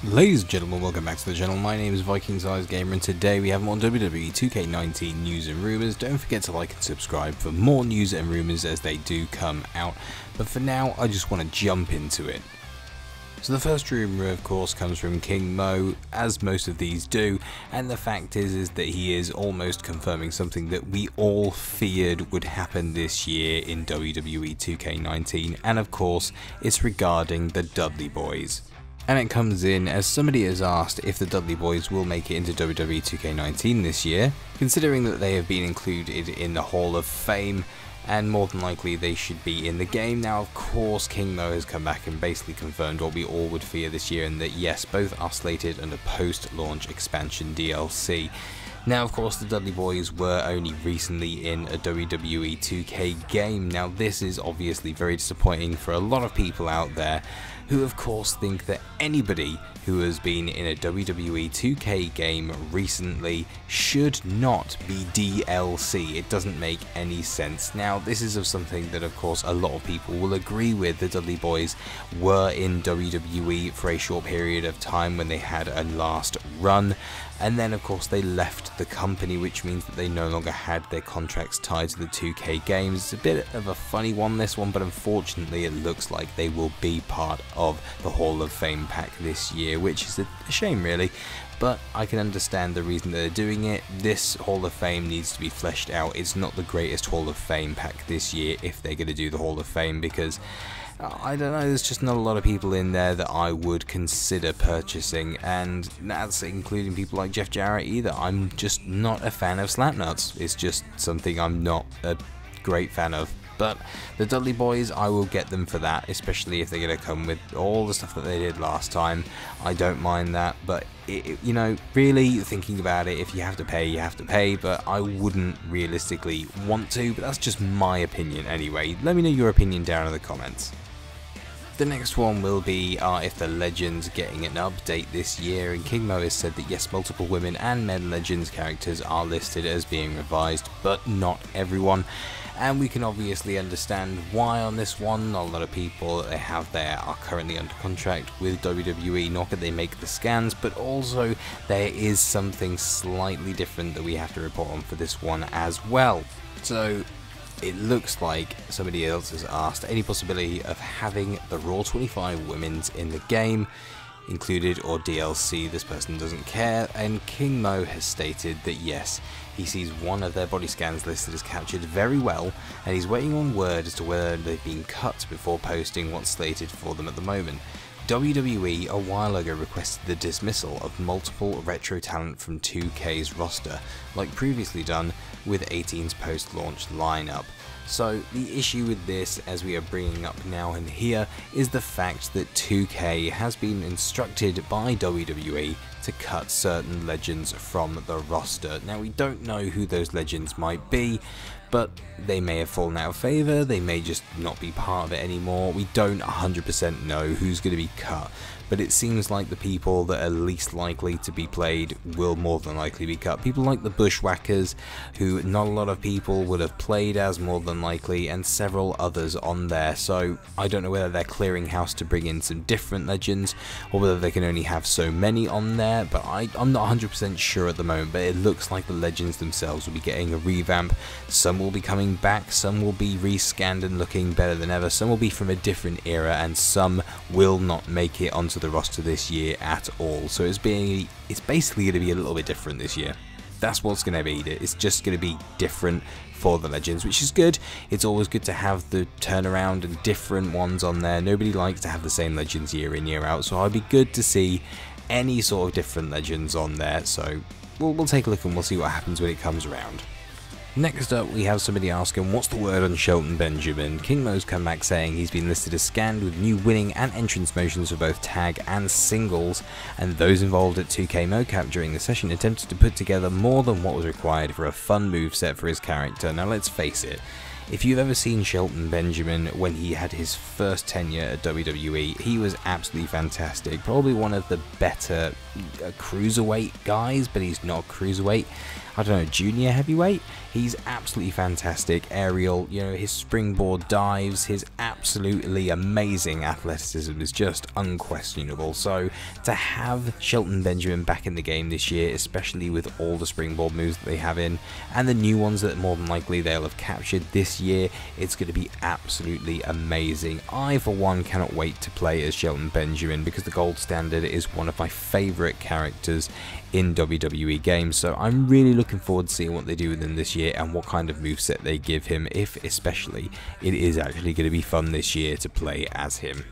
Ladies and gentlemen, welcome back to the channel. My name is VikingSizeGamer and today we have more WWE 2K19 News and Rumours. Don't forget to like and subscribe for more news and rumours as they do come out. But for now, I just want to jump into it. So the first rumour of course comes from King Mo, as most of these do, and the fact is that he is almost confirming something that we all feared would happen this year in WWE 2K19, and of course it's regarding the Dudley Boyz. And it comes in as somebody has asked if the Dudley Boyz will make it into WWE 2K19 this year, considering that they have been included in the Hall of Fame, and more than likely they should be in the game. Now of course King Mo has come back and basically confirmed what we all would fear this year, and that yes, both are slated under post-launch expansion DLC. Now of course the Dudley Boyz were only recently in a WWE 2K game. Now this is obviously very disappointing for a lot of people out there who of course think that anybody who has been in a WWE 2K game recently should not be DLC. It doesn't make any sense. Now this is of something that of course a lot of people will agree with. The Dudley Boyz were in WWE for a short period of time when they had a last run, and then of course they left the company, which means that they no longer had their contracts tied to the 2K games. It's a bit of a funny one, this one, but unfortunately it looks like they will be part of the Hall of Fame pack this year, which is a shame really, but I can understand the reason that they're doing it. This Hall of Fame needs to be fleshed out. It's not the greatest Hall of Fame pack this year if they're going to do the Hall of Fame, because I don't know, there's just not a lot of people in there that I would consider purchasing, and that's including people like Jeff Jarrett either. I'm just not a fan of Slapnuts. It's just something I'm not a great fan of. But the Dudley Boyz, I will get them for that, especially if they're going to come with all the stuff that they did last time. I don't mind that, but you know, really thinking about it, if you have to pay, you have to pay, but I wouldn't realistically want to, but that's just my opinion anyway. Let me know your opinion down in the comments. The next one will be if the Legends getting an update this year, and King Mo has said that yes, multiple women and men Legends characters are listed as being revised, but not everyone. And we can obviously understand why on this one. A lot of people that they have there are currently under contract with WWE, not that they make the scans, but also there is something slightly different that we have to report on for this one as well. So it looks like somebody else has asked any possibility of having the Raw 25 women's in the game included or DLC. This person doesn't care, and King Mo has stated that yes, he sees one of their body scans listed as captured very well, and he's waiting on word as to whether they've been cut before posting what's slated for them at the moment. WWE a while ago requested the dismissal of multiple retro talent from 2K's roster, like previously done with 18's post-launch lineup. So the issue with this, as we are bringing up now and here, is the fact that 2K has been instructed by WWE to cut certain legends from the roster. Now we don't know who those legends might be, but they may have fallen out of favour, they may just not be part of it anymore. We don't 100% know who's going to be cut, but it seems like the people that are least likely to be played will more than likely be cut. People like the Bushwhackers, who not a lot of people would have played as more than likely, and several others on there. So I don't know whether they're clearing house to bring in some different legends, or whether they can only have so many on there, but I'm not 100% sure at the moment. But it looks like the legends themselves will be getting a revamp. Some will be coming back, some will be rescanned and looking better than ever, some will be from a different era, and some will not make it onto the roster this year at all. So it's basically going to be a little bit different this year. That's what's going to be. It's just going to be different for the legends, which is good. It's always good to have the turnaround and different ones on there. Nobody likes to have the same legends year in, year out, so I'd be good to see any sort of different legends on there. So we'll take a look and we'll see what happens when it comes around. Next up, we have somebody asking what's the word on Shelton Benjamin. King Mo's come back saying he's been listed as scanned with new winning and entrance motions for both tag and singles, and those involved at 2K mocap during the session attempted to put together more than what was required for a fun moveset for his character. Now let's face it, If you've ever seen Shelton Benjamin when he had his first tenure at WWE, he was absolutely fantastic. Probably one of the better cruiserweight guys, but he's not cruiserweight. I don't know, junior heavyweight? He's absolutely fantastic. Aerial, you know, his springboard dives, his absolutely amazing athleticism is just unquestionable. So to have Shelton Benjamin back in the game this year, especially with all the springboard moves that they have in, and the new ones that more than likely they'll have captured this year, it's going to be absolutely amazing. I, for one, cannot wait to play as Shelton Benjamin because the Gold Standard is one of my favourite characters in WWE games, so I'm really looking forward to seeing what they do with him this year and what kind of moveset they give him, if especially it is actually going to be fun this year to play as him.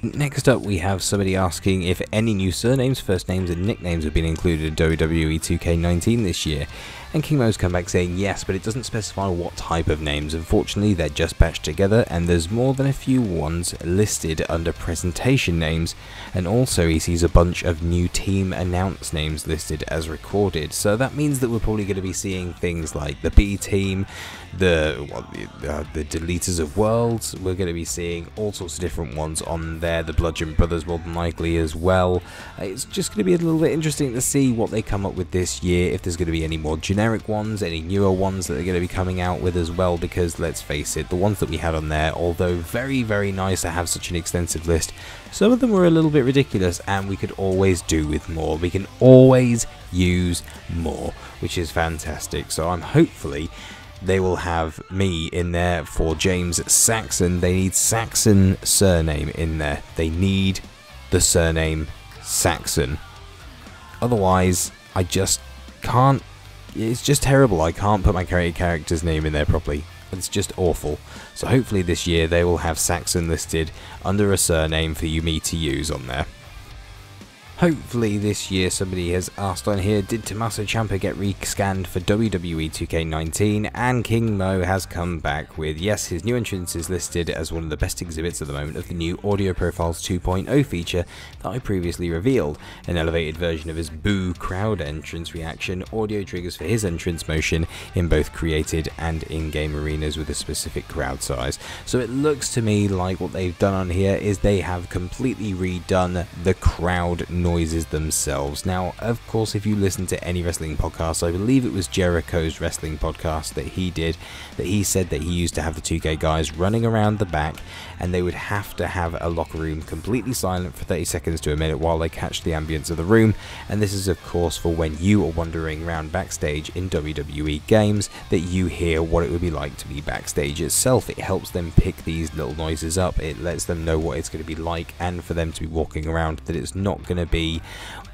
Next up, we have somebody asking if any new surnames, first names and nicknames have been included in WWE 2K19 this year. And King Mo's come back saying yes, but it doesn't specify what type of names. Unfortunately, they're just patched together, and there's more than a few ones listed under presentation names, and also he sees a bunch of new team announce names listed as recorded. So that means that we're probably going to be seeing things like the B Team, the Deleters of Worlds. We're going to be seeing all sorts of different ones on there, the Bludgeon Brothers more than likely as well. It's just going to be a little bit interesting to see what they come up with this year, if there's going to be any more generic ones, any newer ones that they're going to be coming out with as well, because let's face it, the ones that we had on there, although very, very nice to have such an extensive list, some of them were a little bit ridiculous, and we could always do with more. We can always use more, which is fantastic. So I'm hopefully they will have me in there for James Saxon. They need Saxon surname in there. They need the surname Saxon. Otherwise, I just can't. It's just terrible. I can't put my character's name in there properly. It's just awful. So hopefully this year they will have Saxon listed under a surname for me to use on there. Hopefully this year somebody has asked on here, did Tommaso Ciampa get rescanned for WWE 2K19? And King Mo has come back with, yes, his new entrance is listed as one of the best exhibits at the moment of the new Audio Profiles 2.0 feature that I previously revealed. An elevated version of his boo crowd entrance reaction, audio triggers for his entrance motion in both created and in-game arenas with a specific crowd size. So it looks to me like what they've done on here is they have completely redone the crowd noises themselves. Now, of course, if you listen to any wrestling podcast, I believe it was Jericho's wrestling podcast that he did, that he said that he used to have the 2K guys running around the back, and they would have to have a locker room completely silent for 30 seconds to a minute while they catch the ambience of the room. And this is, of course, for when you are wandering around backstage in WWE games, that you hear what it would be like to be backstage itself. It helps them pick these little noises up. It lets them know what it's going to be like, and for them to be walking around, that it's not going to be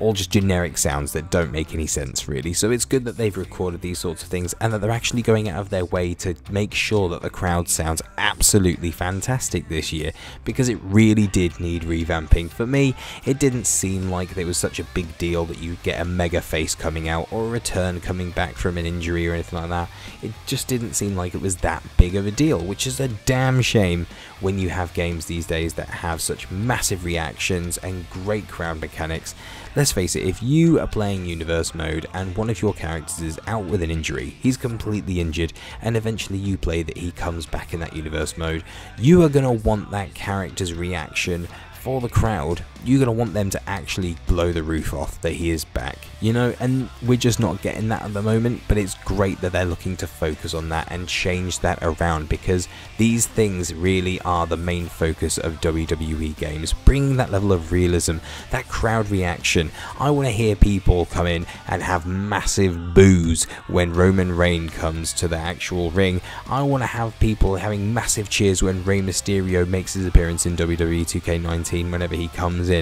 all just generic sounds that don't make any sense really. So it's good that they've recorded these sorts of things, and that they're actually going out of their way to make sure that the crowd sounds absolutely fantastic this year, because it really did need revamping. For me, it didn't seem like it was such a big deal that you'd get a mega face coming out or a return coming back from an injury or anything like that. It just didn't seem like it was that big of a deal, which is a damn shame when you have games these days that have such massive reactions and great crowd mechanics. Let's face it, if you are playing Universe Mode and one of your characters is out with an injury, he's completely injured, and eventually you play that he comes back in that Universe Mode, you are going to want that character's reaction for the crowd. You're going to want them to actually blow the roof off that he is back, you know, and we're just not getting that at the moment. But it's great that they're looking to focus on that and change that around, because these things really are the main focus of WWE games, bringing that level of realism, that crowd reaction. I want to hear people come in and have massive boos when Roman Reigns comes to the actual ring. I want to have people having massive cheers when Rey Mysterio makes his appearance in WWE 2K19 whenever he comes in.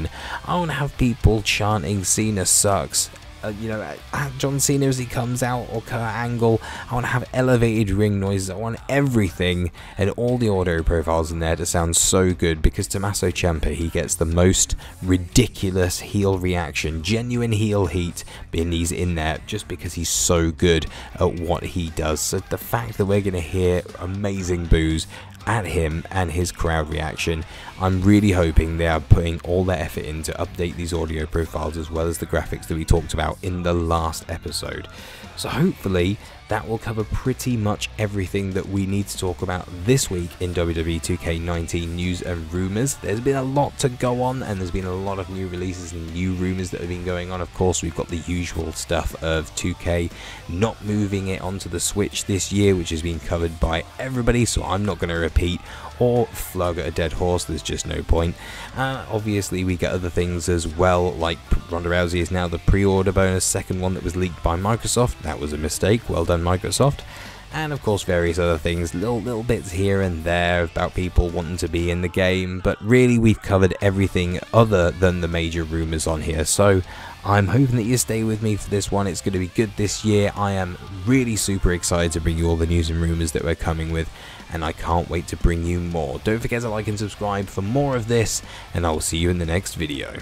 I want to have people chanting Cena sucks, you know, at John Cena as he comes out, or Kurt Angle. I want to have elevated ring noises. I want everything and all the audio profiles in there to sound so good, because Tommaso Ciampa, he gets the most ridiculous heel reaction, genuine heel heat, and he's in there just because he's so good at what he does. So the fact that we're going to hear amazing boos at him and his crowd reaction, I'm really hoping they are putting all their effort in to update these audio profiles as well as the graphics that we talked about in the last episode. So hopefully that will cover pretty much everything that we need to talk about this week in WWE 2K19 News and Rumours. There's been a lot to go on, and there's been a lot of new releases and new rumours that have been going on. Of course, we've got the usual stuff of 2K not moving it onto the Switch this year, which has been covered by everybody, so I'm not going to repeat or flog at a dead horse. There's just no point. Obviously, we get other things as well, like Ronda Rousey is now the pre-order bonus, second one that was leaked by Microsoft. That was a mistake. Well done, Microsoft. And of course, various other things, little bits here and there about people wanting to be in the game. But really, we've covered everything other than the major rumours on here. So I'm hoping that you stay with me for this one. It's going to be good this year. I am really super excited to bring you all the news and rumours that we're coming with, and I can't wait to bring you more. Don't forget to like and subscribe for more of this, and I will see you in the next video.